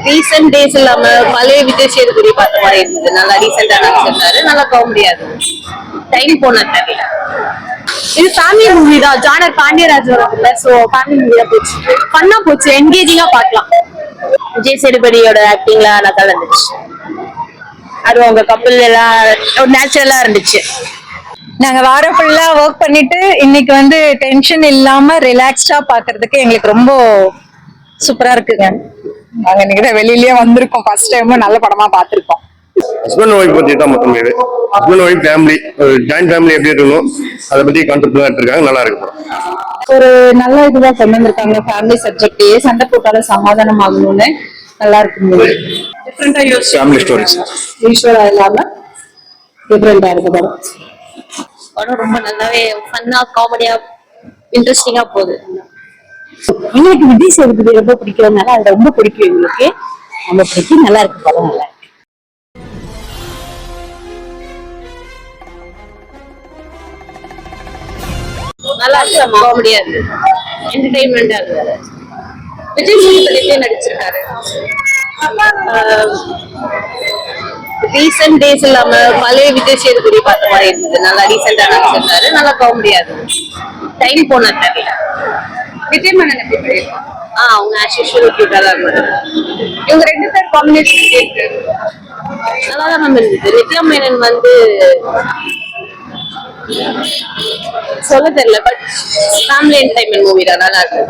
Recent days இல்லாம பழைய விஜய் சேதுபதி பார்த்த மாதிரி இருந்தது. நல்லா ரீசெண்டா நடிச்சிருந்தாரு. நல்லா காமெடியா இருந்துச்சு. டைம் போன தெரியல. இது ஃபேமிலி மூவி தான். ஜானர் பாண்டியராஜ் வரதுல. சோ ஃபேமிலி மூவியா போச்சு. ஃபன்னா போச்சு. என்கேஜிங்கா பார்க்கலாம். விஜய் சேதுபதியோட ஆக்டிங்லாம் நல்லா இருந்துச்சு. அது உங்க கப்பல் எல்லாம் ஒரு நேச்சுரலா இருந்துச்சு. நாங்க வாரம் ஃபுல்லா ஒர்க் பண்ணிட்டு இன்னைக்கு வந்து டென்ஷன் இல்லாம ரிலாக்ஸ்டா பாக்குறதுக்கு எங்களுக்கு ரொம்ப சூப்பரா இருக்குங்க. நாங்க இன்னைக்கு வெளியிலயே வந்திருக்கோம். ஃபர்ஸ்ட் டைம் நல்ல படமா பாத்திருக்கோம். ஹஸ்பண்ட் ஒய்ஃப் பத்தி தான் மொத்தம் இது. Husband wife family, joint family எப்படி இருக்கணும் அதை பத்தி கான்செப்ட் தான் எடுத்திருக்காங்க. நல்லா இருக்கு படம். ஒரு நல்ல இதுதான் கொண்டு வந்திருக்காங்க. ஃபேமிலி சப்ஜெக்ட் சண்டை போட்டாலும் சமாதானம் ஆகணும்னு நல்லா இருக்கு. டிஃபரெண்டா யோசிச்சு ஃபேமிலி ஸ்டோரிஸ் ஈஸ்வரா இல்லாம டிஃபரெண்டா இருக்கு படம். படம் ரொம்ப நல்லாவே ஃபன்னா காமெடியா இன்ட்ரெஸ்டிங்கா போகுது. எங்களுக்கு விஜய் சேதுபதி ரொம்ப பிடிக்கிறதுனால அது ரொம்ப பிடிக்கும். எங்களுக்கு ரொம்ப பிடிக்கும். நல்லா இருக்கு படம். நல்லா நல்லா இருக்கு. காமெடியா இருக்கு. என்டர்டைன்மெண்டா இருக்கு. விஜய் சேதுபதி நடிச்சிருக்காரு. ரீசெண்ட் டேஸ் இல்லாம பழைய விஜய் சேதுபதி பார்த்த மாதிரி இருந்தது. நல்லா ரீசெண்டா நடிச்சிருந்தாரு. நல்லா காமெடியா இருந்துச்சு. டைம் போன தெரியல. விஜய் மேனன் எப்படி பண்ணிருக்காங்க? அவங்க ஆஸ் யூஷுவல் கியூட்டா தான் இருந்தாங்க. இவங்க ரெண்டு பேர் காம்பினேஷன் நல்லா தான் நம்ம இருந்தது. நித்யா மேனன் வந்து சொல்ல தெரியல. பட் ஃபேமிலி என்டர்டைன்மெண்ட் மூவி தான். நல்லா இருக்கு.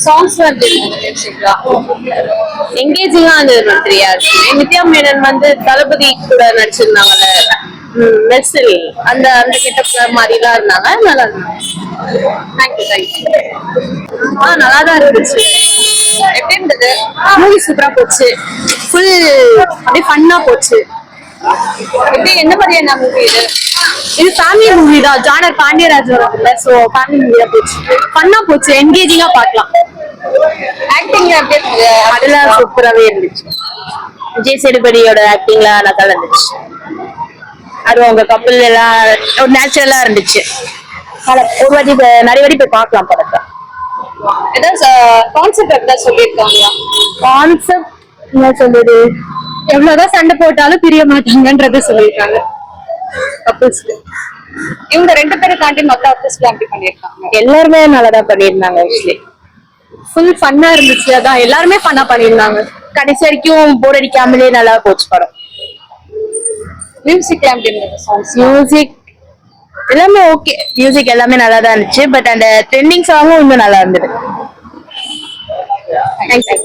சாங்ஸ் வந்து எங்கேஜிங்கா இருந்தது. தெரியாது. நித்யா மேனன் வந்து தளபதி கூட நடிச்சிருந்தாங்கல்ல, மெர்சல் அந்த அந்த கெட்டப் மாதிரி தான் இருந்தாங்க. நல்லா இருந்தாங்க. தேங்க்யூ. நல்லா தான் இருந்துச்சு. எப்படி இருந்தது? மூவி சூப்பரா போச்சு. ஃபுல் அப்படியே ஃபன்னா போச்சு. எப்படி என்ன மாதிரியான மூவி இது? இது ஃபேமிலி மூவி தான். ஜானர் பாண்டியராஜ் வரதுல. சோ ஃபேமிலி மூவியா போச்சு. ஃபன்னா போச்சு. என்கேஜிங்கா பார்க்கலாம். ஆக்டிங் எப்படி இருந்தது? அதெல்லாம் சூப்பராகவே இருந்துச்சு. விஜய் சேதுபதியோட ஆக்டிங்லாம் நல்லா இருந்துச்சு. அது உங்க கப்பல் எல்லாம் ஒரு நேச்சுரலா இருந்துச்சு. ஒரு வாட்டி நிறைய வாட்டி போய் பார்க்கலாம் படத்தை. ஏதாவது கான்செப்ட் எப்படிதான் சொல்லியிருக்காங்களா? கான்செப்ட் என்ன சொல்லுது, எவ்வளவுதான் சண்டை போட்டாலும் பிரிய மாட்டாங்கன்றத சொல்லியிருக்காங்க கப்புள்ஸ்க்கு. இவங்க ரெண்டு பேரும் தாண்டி மொத்த ஆர்டிஸ்ட்லாம் எப்படி பண்ணியிருக்காங்க? எல்லாருமே நல்லாதான் பண்ணியிருந்தாங்க. ஆக்சுவலி ஃபுல் ஃபன்னா இருந்துச்சு. அதான் எல்லாருமே ஃபன்னா பண்ணியிருந்தாங்க. கடைசி வரைக்கும் போர் அடிக்காமலே நல்லா போச்சு படம். மியூசிக் எப்படி இருந்தது? சாங்ஸ் மியூசிக் எல்லாமே ஓகே. மியூசிக் எல்லாமே நல்லா தான் இருந்துச்சு. பட் அந்த ட்ரெண்டிங் சாங்கும் இன்னும் நல்லா இருந்தது.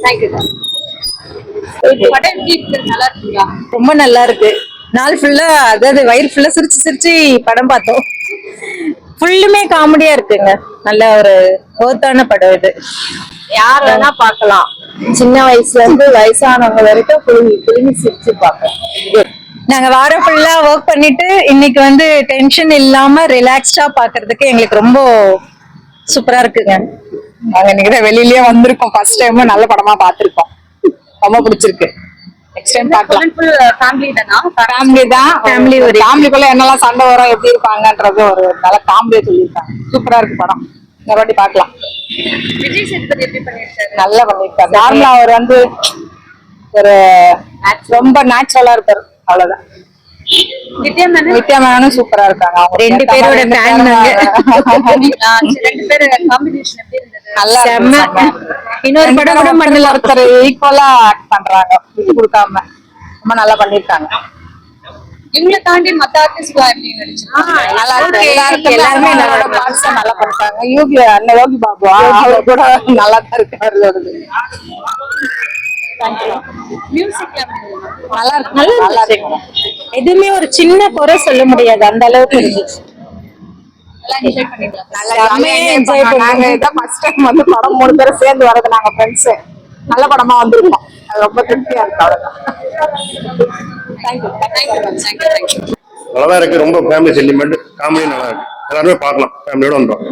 தேங்க்யூ. படம் எப்படி இருக்கு? நல்லா இருக்குங்களா? ரொம்ப நல்லா இருக்கு. நாள் ஃபுல்லா அதாவது வயிறு ஃபுல்லா சிரிச்சு சிரிச்சு படம் பார்த்தோம். ஃபுல்லுமே காமெடியா இருக்குங்க. நல்ல ஒரு ஒர்த்தான படம் இது. யார் வேணா பார்க்கலாம். சின்ன வயசுல இருந்து வயசானவங்க வரைக்கும் புழுங்கி சிரிச்சு பார்க்கலாம். நாங்க வாரம் ஃபுல்லா ஒர்க் பண்ணிட்டு இன்னைக்கு வந்து டென்ஷன் இல்லாம ரிலாக்ஸ்டா பாக்குறதுக்கு எங்களுக்கு ரொம்ப சூப்பரா இருக்குங்க. நாங்க இன்னைக்கு வெளியிலயே வந்திருக்கோம். ஃபர்ஸ்ட் டைம் நல்ல படமா பாத்திருக்கோம். ரொம்ப பிடிச்சிருக்கு. நெக்ஸ்ட் டைம் பார்க்கலாம். ஃபேமிலி தானா? ஃபேமிலி தான். ஃபேமிலிக்குள்ள என்னெல்லாம் சண்டை வரும், எப்படி இருப்பாங்கன்றது ஒரு நல்ல காமெடியா சொல்லியிருக்காங்க. சூப்பரா இருக்கு படம். இந்த வாட்டி பார்க்கலாம். விஜய் சேதுபதி எப்படி பண்ணிருக்காரு? நல்லா பண்ணிருக்காரு. நார்மலா அவர் வந்து ஒரு ரொம்ப நேச்சுரலா இருப்பாரு. அவ்வளவுதான். நித்யா மேனனும் சூப்பரா இருக்காங்க. அவங்க ரெண்டு பேரோட ஃபேன் ரெண்டு பேரும் காம்பினேஷன் எப்படி இருந்தது? நல்லா இன்னொரு படம் கூட மண்ணில் ஒருத்தர் ஈக்குவலா ஆக்ட் பண்றாங்க. விட்டு கொடுக்காம ரொம்ப நல்லா பண்ணிருக்காங்க. இவங்களை தாண்டி மத்த ஆர்டிஸ்ட்லாம் எப்படி நடிச்சிருக்காங்க? நல்லா இருக்கு. எல்லாருமே நல்லா பார்ட்ஸ் நல்லா பண்ணிருக்காங்க. யோகி பாபு அவர் கூட நல்லா தான் இருக்காரு. நல்லா இருக்கு. எதுவுமே ஒரு சின்ன குறை சொல்ல முடியாது. அந்த அளவுக்கு இருந்துச்சு. வந்து படம் 3 பேரும் சேர்ந்து வரது. நாங்க ஃப்ரெண்ட்ஸ் நல்ல படமா வந்திருக்கோம். அது ரொம்ப திருப்தியா இருக்கு. நல்லா இருக்கு. ரொம்ப ஃபேமிலி சென்டிமெண்ட், காமெடி நல்லா இருக்கு. எல்லாருமே பார்க்கலாம். ஃபேமிலியோட வந்தோம்.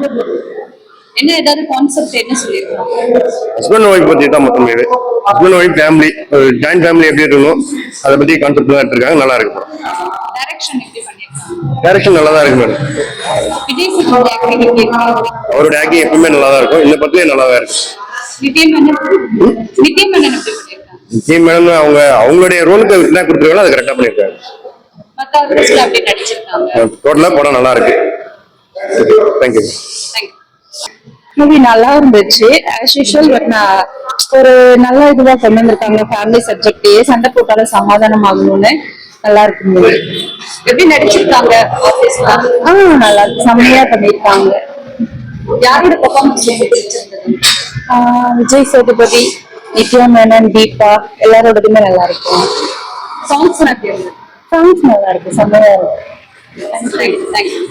என்ன ஏதாவது கான்செப்ட் என்ன சொல்லிருக்காங்க? ஹஸ்பண்ட் ஒய்ஃப் பத்தி தான் மொத்தம் இது. Husband wife family, joint family எப்படி இருக்கணும் அதை பத்தி கான்செப்ட் தான் எடுத்திருக்காங்க. நல்லா இருக்கு படம். டைரக்ஷன் எப்படி பண்ணிருக்காங்க? டைரக்ஷன் நல்லா தான் இருக்கு மேடம். விஜய் சேதுபதி ஆக்டிங் எப்படி இருக்கு? அவரோட ஆக்டிங் எப்பவுமே நல்லா தான் இருக்கும். இந்த பத்தியே நல்லா தான் இருக்கு. நித்யா மேனன் எப்படி பண்ணிருக்காங்க? நித்யா மேடம் அவங்க அவங்களுடைய ரோலுக்கு என்ன கொடுத்துருக்காங்களோ அதை கரெக்டா பண்ணிருக்காங்க. மத்த ஆர்டிஸ்ட்ல அப்படி நடிச்சிருக்காங்க. டோட்டலா படம் நல்லா இருக்கு. தேங்க்யூ. மூவி நல்லா இருந்துச்சு ஆஸ் யூஷுவல். பட் நான் ஒரு நல்ல இதுவா கொண்டு வந்திருக்காங்க. ஃபேமிலி சப்ஜெக்டே சண்டை போட்டாலும் சமாதானம் ஆகணும்னு நல்லா இருக்கு மூவி. எப்படி நடிச்சிருக்காங்க ஆர்டிஸ்ட்ல? நல்லா இருக்கு, செம்மையா பண்ணிருக்காங்க. யாரோட பெர்ஃபார்மன்ஸ் ரொம்ப பிடிச்சிருந்தது? விஜய் சேதுபதி, நித்யா மேனன், தீபா எல்லாரோடதுமே நல்லா இருக்கும். சாங்ஸ் எப்படி இருந்தது? சாங்ஸ் நல்லா இருக்கு, செம்மையா இருக்கு. தேங்க்யூ.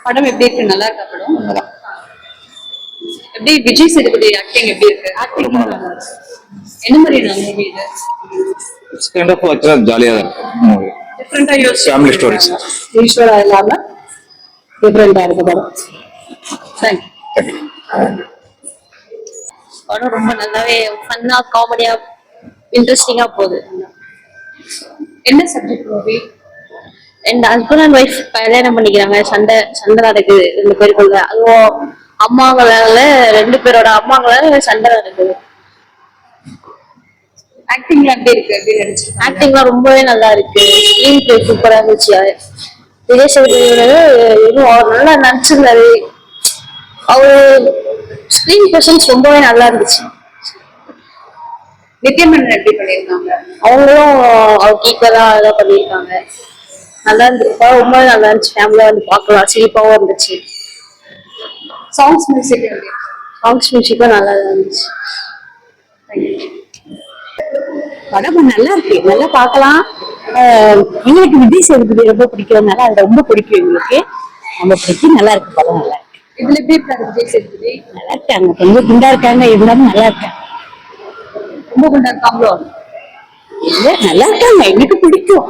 படம் எப்படி இருக்கு? நல்லா இருக்கா படம்? எப்படி விஜய் சேதுபதி ஆக்டிங் எப்படி இருக்கு? ஆக்டிங் நல்லா இருக்கு. என்ன மாதிரியான மூவி இது? It's kind of actually ஜாலியா இருக்கு மூவி. டிஃபரெண்டா யோசிச்சு ஃபேமிலி ஸ்டோரிஸ். ஈஸ்வரா இல்லாம டிஃபரெண்டா இருக்கு படம். தேங்க்யூ. படம் ரொம்ப நல்லாவே ஃபன்னா காமெடியா இன்ட்ரெஸ்டிங்கா போகுது. என்ன subject movie? N husband and wife கல்யாணம் பண்ணிக்கிறாங்க. சண்டை நடக்குது 2 பேருக்குள்ள. அதுவும் அம்மாங்களால 2 பேரோட அம்மாங்களால சண்டை நடக்குது. ஆக்டிங்ல எப்படி இருக்கு? எப்படி நடிச்சிருக்காங்க? ஆக்டிங்லாம் ரொம்பவே நல்லா இருக்கு. ஸ்கிரீன் பிளே சூப்பரா இருந்துச்சு. விஜய் சேதுபதியோட இன்னும் அவர் நல்லா நடிச்சிருந்தாரு. அவரு ஸ்கிரீன் பிரசன்ஸ் ரொம்பவே நல்லா இருந்துச்சு. நித்யா மேனன் எப்படி பண்ணிருக்காங்க? அவங்களும் அவருக்கு ஈக்குவலா இதாக பண்ணியிருக்காங்க. நல்லா இருந்துச்சு, ரொம்ப நல்லா இருந்துச்சு. ஃபேமிலியா வந்து பார்க்கலாம், சிரிப்பாவும் இருந்துச்சு. சாங்ஸ் மியூசிக் எப்படி இருக்கு? சாங்ஸ் மியூசிக்கும் நல்லா இருந்துச்சு. படம் நல்லா இருக்கு, நல்லா பார்க்கலாம். எங்களுக்கு விஜய் சேதுபதி ரொம்ப பிடிக்கிறதுனால அது ரொம்ப பிடிக்கும். எங்களுக்கு ரொம்ப பிடிக்கும், நல்லா இருக்கு படம். நல்லா இருக்கு. இதுல எப்படி இருக்காரு விஜய் சேதுபதி? நல்லா இருக்காங்க, ரொம்ப குண்டா இருக்காங்க, இருந்தாலும் நல்லா இருக்காங்க. ரொம்ப குண்டா இருக்காங்களோ? இல்ல நல்லா இருக்காங்க, எனக்கு பிடிக்கும்.